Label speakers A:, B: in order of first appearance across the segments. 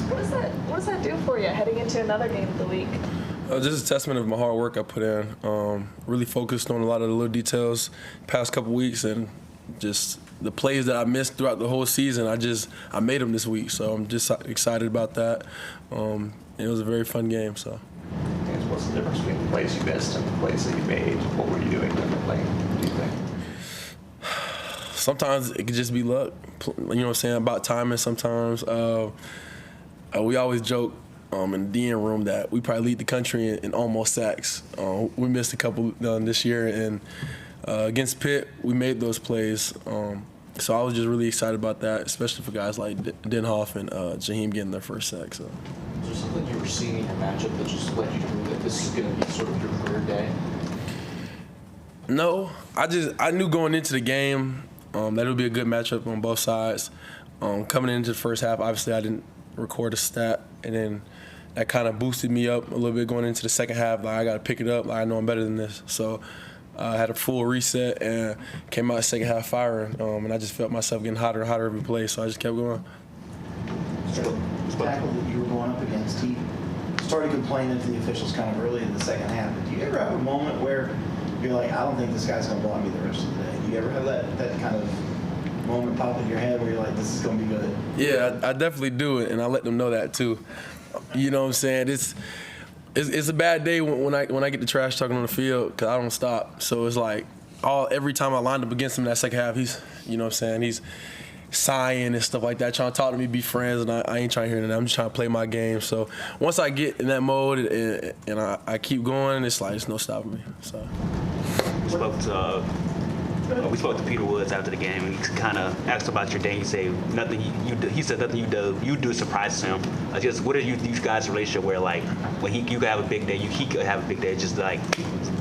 A: What does that do for you heading into another game of the week?
B: Just a testament of my hard work I put in. Really focused on a lot of the little details past couple weeks, and just the plays that I missed throughout the whole season, I made them this week. So I'm just excited about that. It was a very fun game. So.
C: What's the difference between the plays you missed and the plays that you made? What were you doing differently, do you think?
B: Sometimes it could just be luck. You know what I'm saying, about timing sometimes. We always joke in the DN room that we probably lead the country in almost sacks. We missed a couple this year, and against Pitt, we made those plays. So I was just really excited about that, especially for guys like Denhoff and Jaheim getting their first sack. So.
D: Is there something you were seeing in your matchup that just led you to believe that this is going to be sort of your career day?
B: No, I knew going into the game that it would be a good matchup on both sides. Coming into the first half, obviously I didn't record a stat, and then that kind of boosted me up a little bit going into the second half. Like, I got to pick it up. Like, I know I'm better than this. So I had a full reset and came out the second half firing, and I just felt myself getting hotter and hotter every play, so I just kept going.
E: The tackle that you were going up against, he started complaining to the officials kind of early in the second half. But do you ever have a moment where you're like, I don't think this guy's going to block me the rest of the day? Do you ever have that kind of moment pop in your head where you're like, this is going to be good?
B: Yeah, I definitely do it, and I let them know that too. You know what I'm saying? It's a bad day when I get the trash talking on the field because I don't stop. So it's like every time I lined up against him in that second half, he's, you know what I'm saying, he's sighing and stuff like that, trying to talk to me, be friends, and I ain't trying to hear that. I'm just trying to play my game. So once I get in that mode and I keep going, it's like, there's no stopping me. So.
F: We spoke to Peter Woods after the game, and he kind of asked about your day. He said nothing. He said nothing you do surprises him. Just what are you guys' relationship where like when you could have a big day, he could have a big day, just like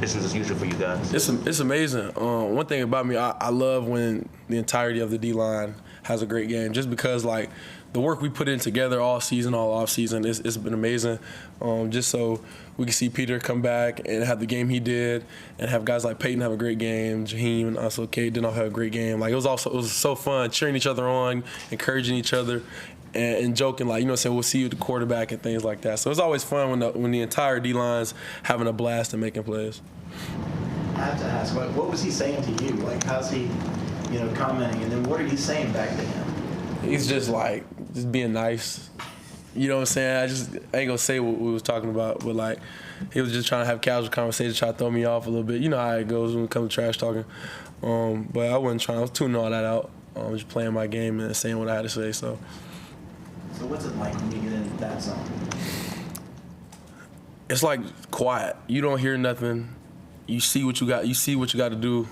F: business as usual for you guys?
B: It's amazing. One thing about me, I love when the entirety of the D-line has a great game, just because like the work we put in together all season, all off season, it's been amazing. Just so we can see Peter come back and have the game he did, and have guys like Peyton have a great game, Jaheim and also Cade did not have a great game. Like it was so fun cheering each other on, encouraging each other, and joking like, you know what I'm saying, we'll see you at the quarterback and things like that. So it's always fun when the entire D-line's having a blast and making plays.
E: I have to ask, what was he saying to you? Like, how's he, commenting, and then what are you saying back to him?
B: He's just being nice. You know what I'm saying? I ain't gonna say what we was talking about, but like he was just trying to have casual conversation, try to throw me off a little bit. You know how it goes when it comes to trash talking. But I wasn't trying. I was tuning all that out. Just playing my game and saying what I had to say. So
E: what's it like when you get into that zone?
B: It's like quiet. You don't hear nothing. You see what you got. You see what you got to do.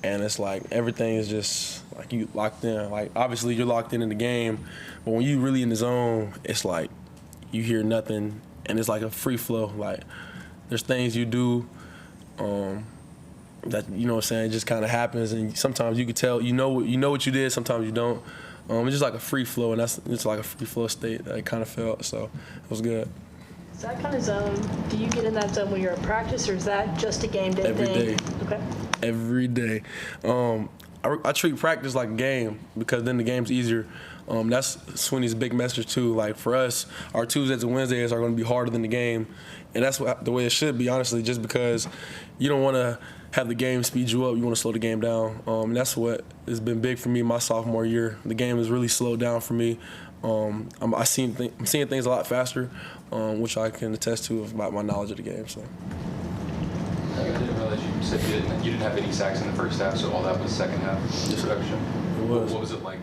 B: And it's like everything is just like you locked in. Like obviously you're locked in the game, but when you really in the zone, it's like you hear nothing, and it's like a free flow. Like there's things you do that you know what I'm saying, it just kind of happens, and sometimes you can tell you know what you did, sometimes you don't. It's just like a free flow, and it's like a free flow state that I kind of felt. So it was good.
A: Is that kind of zone, do you get in that zone when you're at practice, or is that just a game day
B: Every
A: thing?
B: day.
A: Okay.
B: Every day. I treat practice like a game because then the game's easier. That's Sweeney's big message too. Like for us, our Tuesdays and Wednesdays are going to be harder than the game, and that's the way it should be, honestly. Just because you don't want to have the game speed you up, you want to slow the game down. And that's what has been big for me my sophomore year. The game has really slowed down for me. I'm seeing things a lot faster, which I can attest to about my knowledge of the game. So.
G: I didn't realize you said you didn't have any sacks in the first half, so all that was second half production.
B: It was.
G: What was it like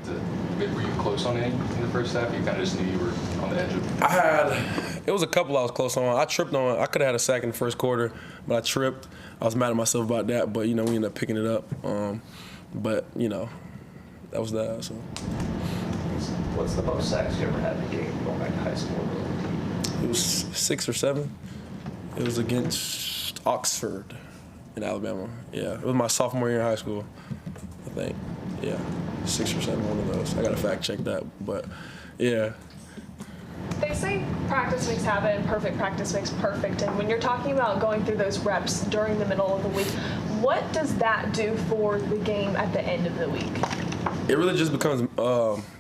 G: were you close on any in the first half? You kind of just knew you were on the edge of
B: it was a couple I was close on. I tripped on, I could have had a sack in the first quarter, but I tripped. I was mad at myself about that, but we ended up picking it up. But that was that. So.
C: What's the most sacks you ever had in a game going back to high school?
B: It was 6 or 7. It was against Oxford in Alabama. Yeah, it was my sophomore year in high school, I think. Yeah, 6 or 7, one of those. I got to fact check that, but yeah.
A: They say practice makes habit and perfect practice makes perfect. And when you're talking about going through those reps during the middle of the week, what does that do for the game at the end of the week?
B: It really just becomes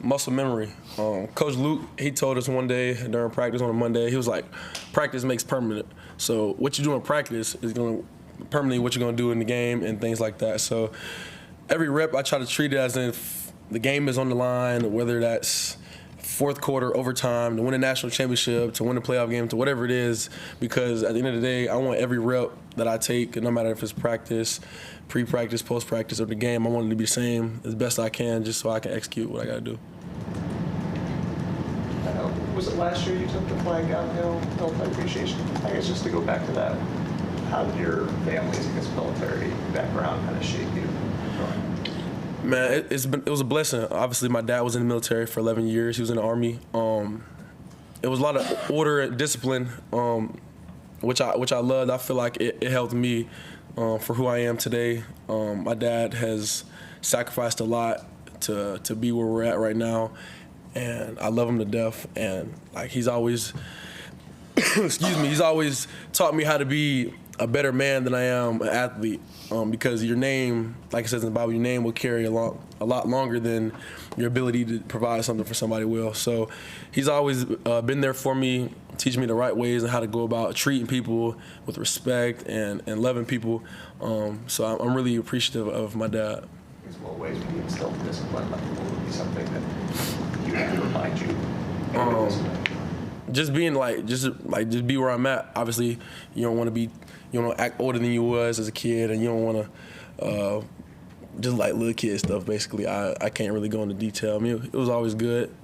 B: muscle memory. Coach Luke, he told us one day during practice on a Monday, he was like, practice makes permanent. So what you do in practice is going to permanently what you're going to do in the game and things like that. So every rep, I try to treat it as if the game is on the line, whether that's fourth quarter, overtime, to win a national championship, to win a playoff game, to whatever it is, because at the end of the day, I want every rep that I take, no matter if it's practice, pre-practice, post-practice, or the game, I want it to be the same as best I can just so I can execute what I got to do.
C: Was it last year you took the flag downhill, military appreciation? I guess just to go back to that, how did your family's, I guess, military background kind of shape you growing up?
B: Man, it was a blessing. Obviously, my dad was in the military for 11 years. He was in the Army. It was a lot of order and discipline, which I loved. I feel like it helped me for who I am today. My dad has sacrificed a lot to be where we're at right now, and I love him to death. And like he's always, he's always taught me how to be a better man than I am an athlete. Because your name, like it says in the Bible, your name will carry a lot longer than your ability to provide something for somebody will. So he's always been there for me, teaching me the right ways and how to go about treating people with respect and loving people. So I'm really appreciative of my dad.
C: In what ways would you instill discipline? Like, what would be something that you have to remind you?
B: Just being just be where I'm at. Obviously, you don't want to act older than you was as a kid, and you don't want to just like little kid stuff. Basically, I can't really go into detail. I mean, it was always good,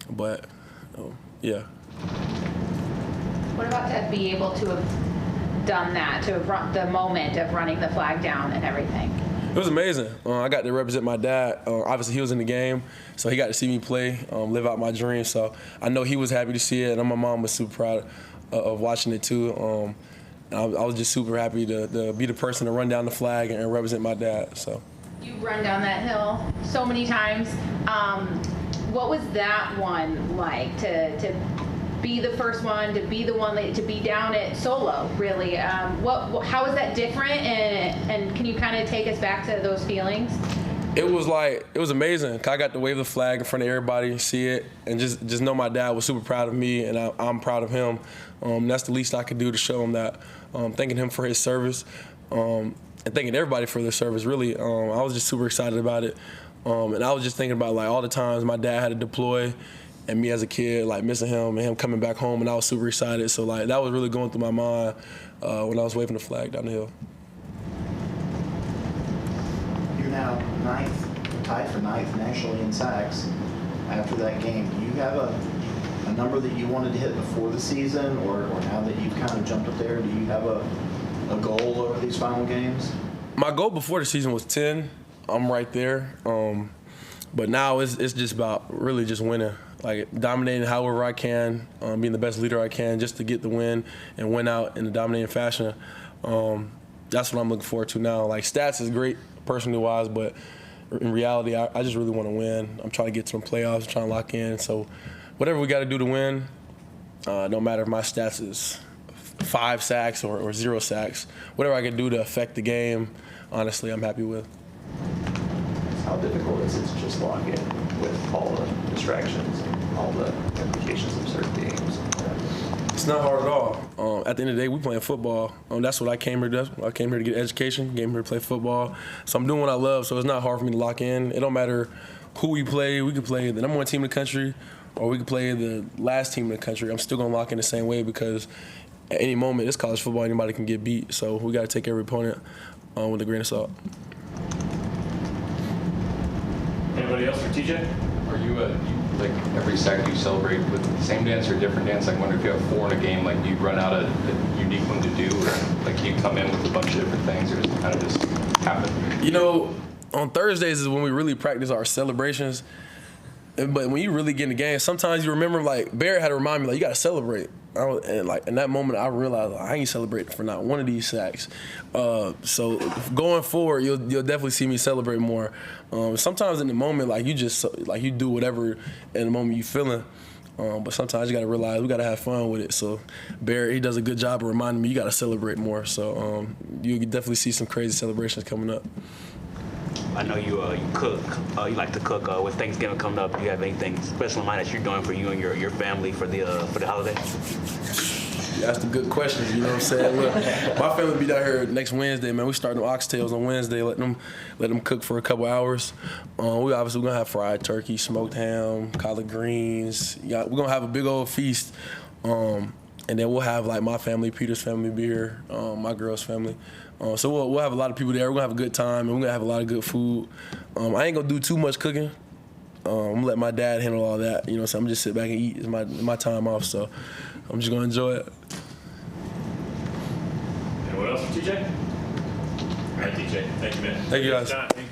B: but yeah.
H: What about to be able to have done that, to have run the moment of running the flag down and everything?
B: It was amazing. I got to represent my dad. Obviously, he was in the game, so he got to see me play, live out my dream. So I know he was happy to see it, and my mom was super proud of watching it too. I was just super happy to be the person to run down the flag and represent my dad. So
H: You run down that hill so many times. What was that one like to be the first one, to be the one to be down it solo, really? How is that different, and can you kind of take us back to those feelings?
B: it was amazing. I got to wave the flag in front of everybody, see it, and just know my dad was super proud of me, and I'm proud of him. That's the least I could do to show him that. Thanking him for his service, and thanking everybody for their service, really. I was just super excited about it. And I was just thinking about all the times my dad had to deploy, and me as a kid, missing him and him coming back home, and I was super excited. So that was really going through my mind when I was waving the flag down the hill.
E: You're now tied for ninth nationally in sacks after that game. Do you have a number that you wanted to hit before the season, or now that you've kind of jumped up there, do you have a goal over these final games?
B: My goal before the season was 10. I'm right there. But now it's just about really just winning, dominating however I can, being the best leader I can just to get the win and win out in a dominating fashion. That's what I'm looking forward to now. Stats is great personally wise, but in reality, I just really want to win. I'm trying to get to the playoffs, trying to lock in. So whatever we got to do to win, no matter if my stats is 5 sacks or 0 sacks, whatever I can do to affect the game, honestly, I'm happy with.
C: How difficult is it to just log in with all the distractions and all the implications of certain games?
B: It's not hard at all. At the end of the day, we playing football. That's what I came here to do. I came here to get education, came here to play football. So I'm doing what I love, so it's not hard for me to lock in. It don't matter who we play. We could play the number 1 team in the country, or we could play the last team in the country. I'm still going to lock in the same way because at any moment, it's college football. Anybody can get beat. So we got to take every opponent with a grain of salt.
I: Anybody else for TJ?
G: Are you every sack you celebrate with the same dance or different dance? I wonder if you have 4 in a game, do you run out a unique one to do, or you come in with a bunch of different things, or does it kind of just happen?
B: On Thursdays is when we really practice our celebrations. But when you really get in the game, sometimes you remember, Barrett had to remind me, you got to celebrate. And in that moment, I realized I ain't celebrating for not one of these sacks. So going forward, you'll definitely see me celebrate more. Sometimes in the moment, you just you do whatever in the moment you feeling. But sometimes you got to realize we got to have fun with it. So Barrett, he does a good job of reminding me you got to celebrate more. So you definitely see some crazy celebrations coming up.
F: I know you cook. You like to cook. With Thanksgiving coming up, do you have anything special in mind that you're doing for you and your family for the holiday?
B: Yeah, that's a good question. You know what I'm saying? Look, my family be down here next Wednesday, man. We start them oxtails on Wednesday. Let them cook for a couple hours. We obviously gonna have fried turkey, smoked ham, collard greens. Yeah, we're gonna have a big old feast. And then we'll have like my family, Peter's family be here, my girl's family. So we'll have a lot of people there. We're gonna have a good time, and we're gonna have a lot of good food. I ain't gonna do too much cooking. I'm gonna let my dad handle all that. You know, so I'm just sit back and eat. It's my time off, so I'm just gonna enjoy it.
I: Anyone else for TJ? All right, TJ. Thank you, man.
B: Thank you, guys.
I: Next time.